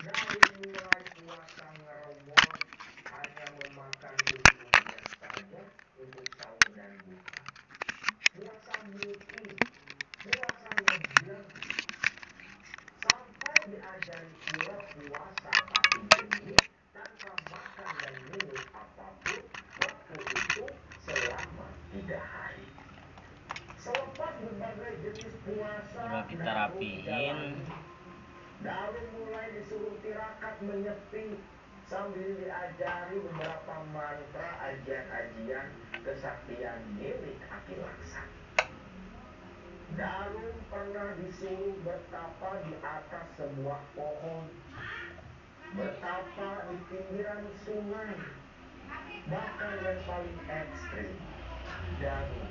Dari mulai puasa ngerewon hanya memakan 7 menit saja untuk sahur dan buka. Puasa multi, puasa ngebleng, sampai diajari pula puasa 40 menit tanpa makan dan minum apapun waktu itu selama 3 hari. Selepas berbagai jenis puasa Udah kita rapiin. Daru mulai disuruh tirakat menyepi sambil diajari beberapa mantra ajian-ajian kesaktian milik Aki Laksa. Daru pernah disuruh bertapa di atas sebuah pohon, bertapa di pinggiran sungai, bahkan yang paling ekstrim, Daru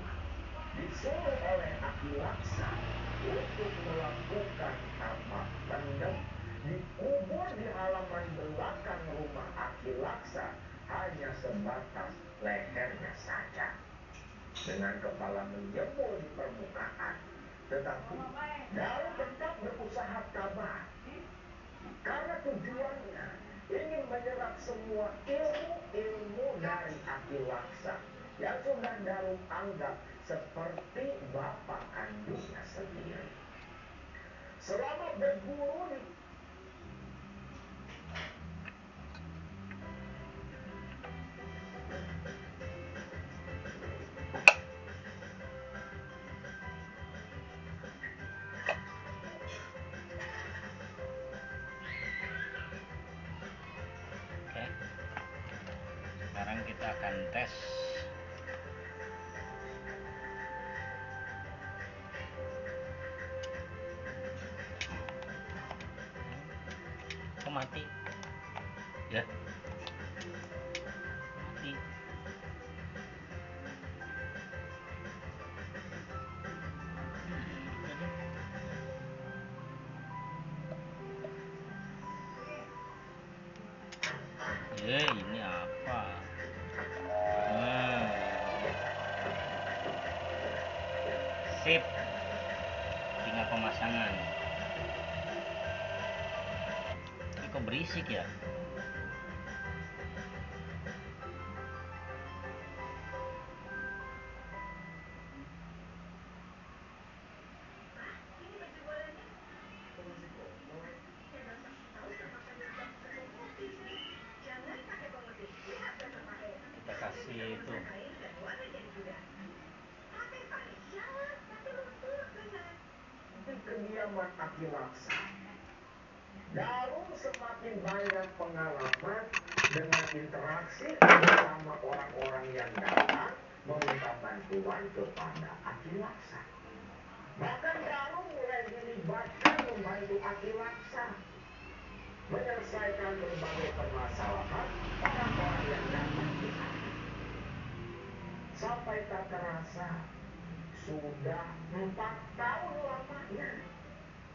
disuruh oleh Aki Laksa untuk melakukan tapak tandem dikubur di halaman belakang rumah Aki Laksa hanya sebatas lehernya saja, dengan kepala menjebol di permukaan. Tetapi Daru tetap berusaha tabah karena tujuannya ingin menyerap semua ilmu-ilmu dari Aki Laksa yang sudah Daru anggap seperti bapak kandungnya sendiri. Selama berguru di Oke, sekarang kita akan tes. Kok mati? Ya, mati. Ini apa? Sip. Tinggal pemasangan. Ini kok berisik ya? Kita kasih itu. Di kediaman Aki Laksa, Daru semakin banyak pengalaman dengan interaksi bersama orang-orang yang datang meminta bantuan kepada Aki Laksa. Bahkan Daru mulai dilibatkan membantu Aki Laksa menyelesaikan berbagai permasalahan orang-orang yang datang di sana. Sampai tak terasa sudah 4 tahun lamanya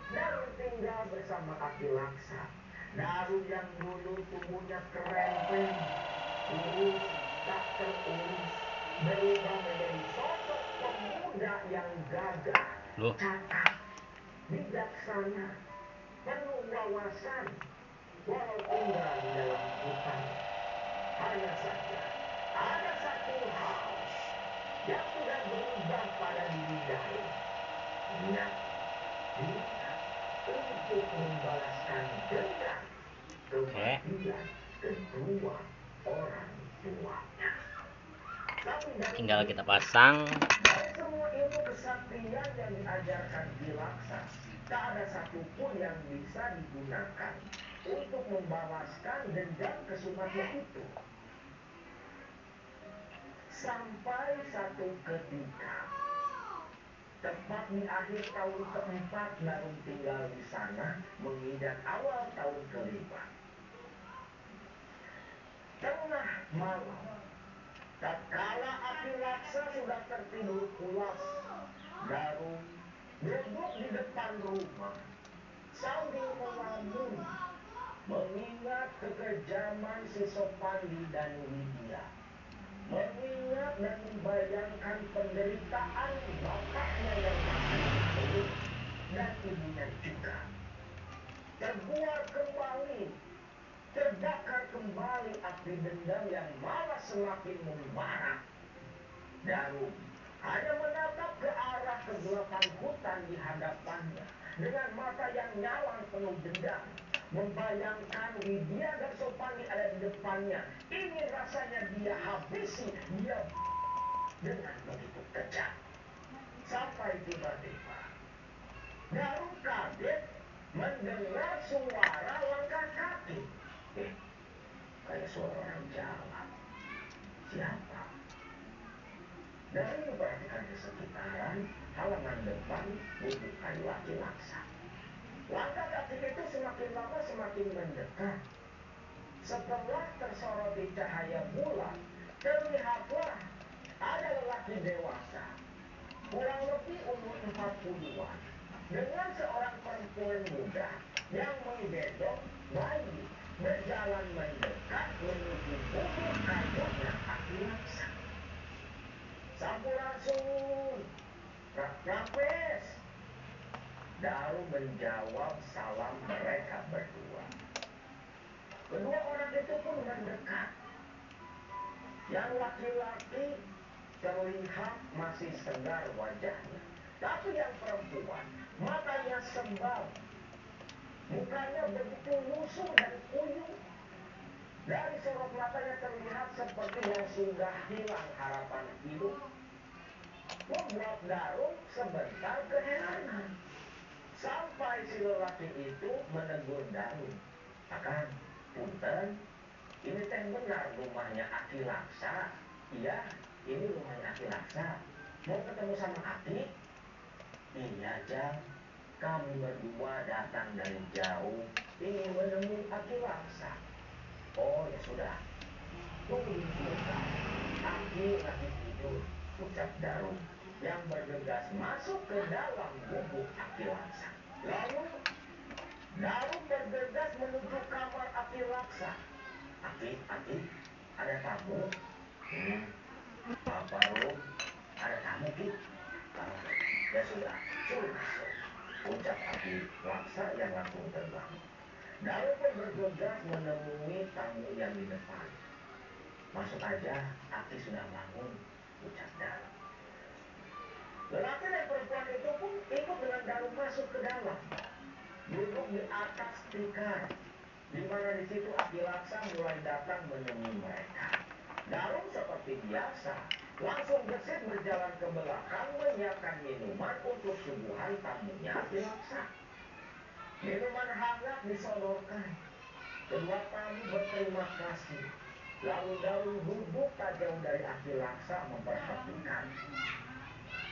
Daru tinggal bersama Aki Laksa. Daru yang dulu tubuhnya kerempeng, kurus, tak terurus, berubah menjadi sosok pemuda yang gagah, cakap, bijaksana, penuh wawasan, walau tinggal di dalam hutan. Hanya saja ada satu hal yang sudah berubah pada diri Daru. Niat untuk membalaskan dendam kematian kedua orang tuanya. Tinggal kita pasang. Dari semua ilmu kesaktian yang diajarkan Ki Laksa, tak ada satupun yang bisa digunakan untuk membalaskan dendam kesumatnya itu. Sampai satu ketika, tepat di akhir tahun keempat Daru tinggal di sana menginjak awal tahun kelima. Tengah malam, tatkala Aki Laksa sudah tertidur pulas, Daru duduk di depan rumah sambil melamun, mengingat kekejaman si Sopandi dan Widya, mengingat dan membayangkan penderitaan bapaknya yang masih hidup dan ibunya juga. Terbuat kembali membakar kembali api dendam yang malah semakin membara. Darum hanya menatap ke arah kegelapan hutan di hadapannya dengan mata yang nyawang penuh dendam. Membayangkan Widya dan Sopani ada di depannya. Ini rasanya dia habisi, dia dengan begitu kejam. Sampai tiba-tiba Darum kaget mendengar suara langkah kaki. Kayak suara orang jalan. Siapa? Dari memperhatikan di sekitaran halaman depan bubuk kayu laki laksa. Langkah kaki itu semakin lama semakin mendekat. Setelah tersoroti cahaya bulan, terlihatlah ada lelaki dewasa, kurang lebih umur 40-an, dengan seorang perempuan muda yang menggendong bayi berjalan mendekat menuju bubuk kayunya kaki laksa. Sampurasun, Rapes. Darum menjawab salam mereka berdua. Kedua orang itu pun mendekat. Yang laki-laki terlihat masih segar wajahnya, tapi yang perempuan matanya sembab, mukanya begitu lusuh dan kuyup. Dari sorot matanya terlihat seperti yang sudah hilang harapan hidup. Membuat Darum sebentar keheranan. Sampai si lelaki itu menegur Darum. Akan, punten, ini teh benar rumahnya Aki Laksa. Iya, ini rumahnya Aki Laksa. Mau ketemu sama Aki? Iya, Jang. Kami berdua datang dari jauh ingin menemui Aki Laksa. Oh, ya sudah. Tunggu sebentar. Aki lagi tidur, ucap Darum yang bergegas masuk ke dalam bubuk Aki Laksa. Lalu Darum bergegas menuju kamar Aki Laksa. Aki, ada tamu? Apa, Rum? Ada tamu, Ki? Ya sudah, suruh masuk, ucap Aki Laksa yang langsung terbang. Darum pun bergegas menemui tamu yang di depan. Masuk aja, Aki sudah bangun, ucap Darum. Lelaki dan perempuan itu pun ikut dengan Darum masuk ke dalam. Duduk di atas tikar, di mana di situ Aki Laksa mulai datang menemui mereka. Darum seperti biasa, langsung gesit berjalan ke belakang menyiapkan minuman untuk suguhan tamunya Aki Laksa. Minuman hangat disodorkan. Kedua tamu berterima kasih. Lalu Darum duduk tak jauh dari Aki Laksa memperhatikan.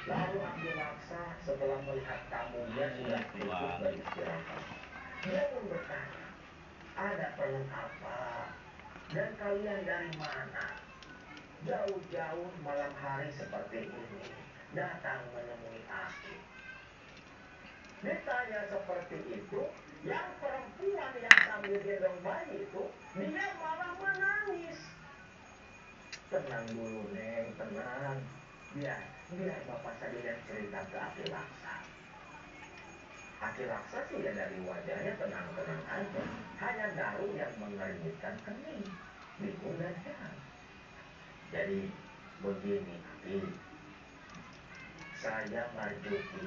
Lalu Aki Laksa setelah melihat tamunya sudah cukup beristirahat, dia pun bertanya, ada perlu apa? Dan kalian dari mana? Jauh-jauh malam hari seperti ini datang menemui Aki. Ditanya seperti itu, yang perempuan yang sambil gendong bayi itu, dia malah menangis. Tenang dulu, Neng, tenang. Biar Bapak saja yang cerita ke Aki Laksa. Aki Laksa sih ya dari wajahnya tenang-tenang aja. Hanya Darum yang mengernyitkan kening, bingung dan heran. Jadi begini, Aki. Saya Marjuki.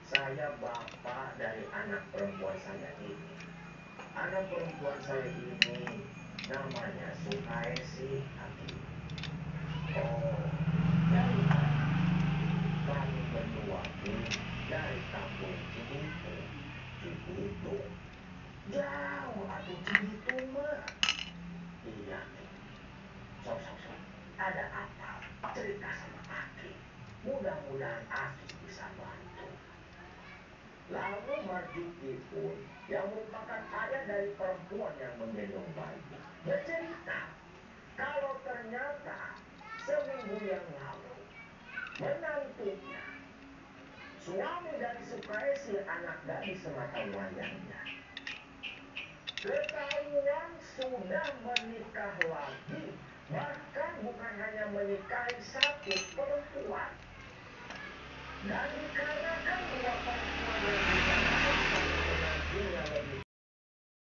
Saya bapak dari anak perempuan saya ini. Anak perempuan saya ini namanya Sukaesi, Aki. Oh, dari mana? Kami berdua ini dari kampung Cibitung. Cibitung? Jauh atuh Cibitung mah. Iya, Ki. Sok. Ada apa? Cerita sama Aki. Mudah-mudahan Aki bisa bantu. Lalu Marjuki pun, yang merupakan ayah dari perempuan yang menggendong bayi, bercerita kalau ternyata seminggu yang lalu menantunya, suami dari Sukaesi anak gadis semata wayangnya, ketahuan sudah menikah lagi, bahkan bukan hanya menikahi satu perempuan. Dan dikarenakan dua perempuan yang menantunya